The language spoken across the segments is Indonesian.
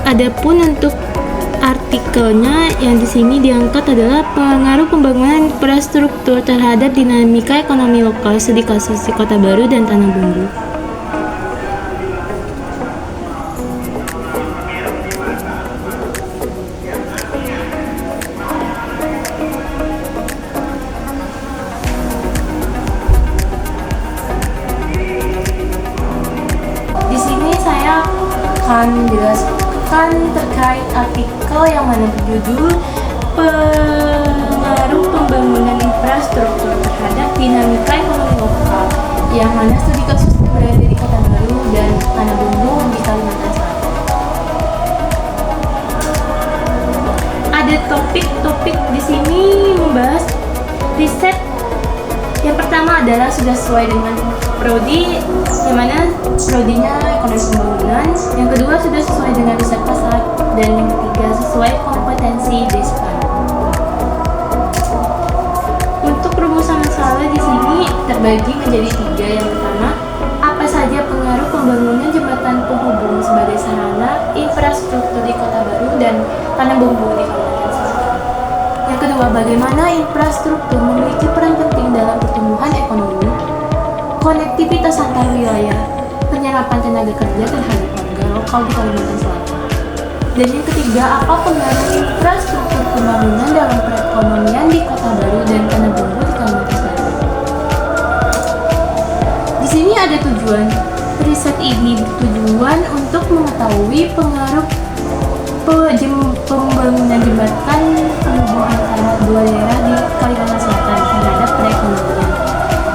Adapun untuk artikelnya yang di sini diangkat adalah pengaruh pembangunan infrastruktur terhadap dinamika ekonomi lokal studi kasus di Kota Baru dan Tanah Bumbu. Di sini saya akan menjelaskan terkait artikel yang mana berjudul pengaruh pembangunan infrastruktur terhadap dinamika ekonomi lokal, yang mana studi kasus berada di Kota Baru dan Tanah Bumbu di Kalimantan Selatan. Ada topik-topik di sini membahas riset. Yang pertama adalah sudah sesuai dengan prodi, yang mana prodinya ekonomi pembangunan. Yang kedua sudah sesuai dengan riset pasar, dan yang ketiga sesuai kompetensi Despan. Untuk rumusan masalah di sini terbagi menjadi 3. Yang pertama, apa saja pengaruh pembangunan jembatan penghubung sebagai sarana infrastruktur di Kota Baru dan Tanah Bumbu di Kalimantan Selatan. Yang kedua, bagaimana infrastruktur memiliki peran penting dalam pertumbuhan ekonomi, konektivitas antar wilayah, penyerapan tenaga kerja terhadap warga lokal di Kalimantan Selatan. Dan yang ketiga, apa pengaruh infrastruktur pembangunan dalam perekonomian di Kota Baru dan Tanah Bumbu di Kalimantan Selatan. Di sini ada tujuan. Riset ini bertujuan untuk mengetahui pengaruh pembangunan jembatan penghubung antara dua daerah di Kalimantan Selatan terhadap perekonomian.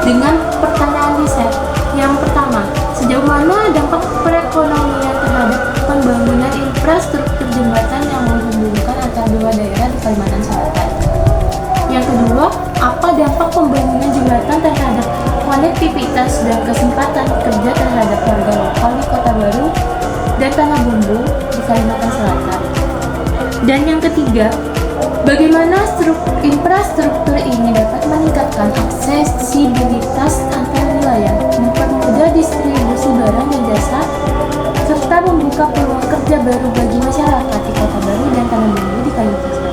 Dengan pertanyaan riset yang pertama, sejauh mana dampak perekonomian terhadap pembangunan infrastruktur jembatan yang menghubungkan antara dua daerah di Kalimantan Selatan? Yang kedua, apa dampak pembangunan jembatan terhadap konektivitas dan kesempatan kerja terhadap warga lokal di Kota Baru dan Tanah Bumbu di Kalimantan Selatan? Dan yang ketiga, bagaimana infrastruktur ini dapat meningkatkan aksesibilitas antar wilayah, mempermudah distribusi barang dan jasa, serta membuka peluang kerja baru bagi masyarakat di Kota Baru dan Tanah Bumbu di Kalimantan Selatan.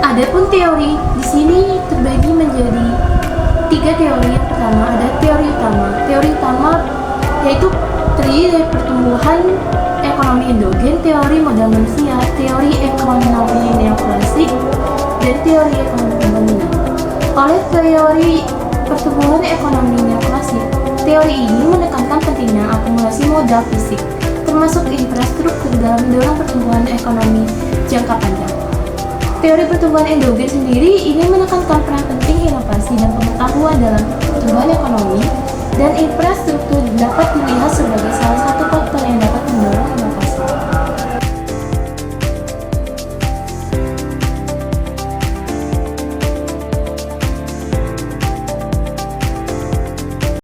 Adapun teori di sini terbagi menjadi 3 teori. Yang pertama ada teori utama. Teori utama yaitu terdiri dari pertumbuhan ekonomi endogen, teori modal manusia, teori ekonomi neoklasik, dan teori ekonomi pembangunan. Oleh teori pertumbuhan ekonomi neoklasik, teori ini menekankan pentingnya akumulasi modal fisik, termasuk infrastruktur dalam mendorong pertumbuhan ekonomi jangka panjang. Teori pertumbuhan endogen sendiri ini menekankan peran penting inovasi dan pengetahuan dalam pertumbuhan ekonomi, dan infrastruktur dapat dilihat sebagai salah satu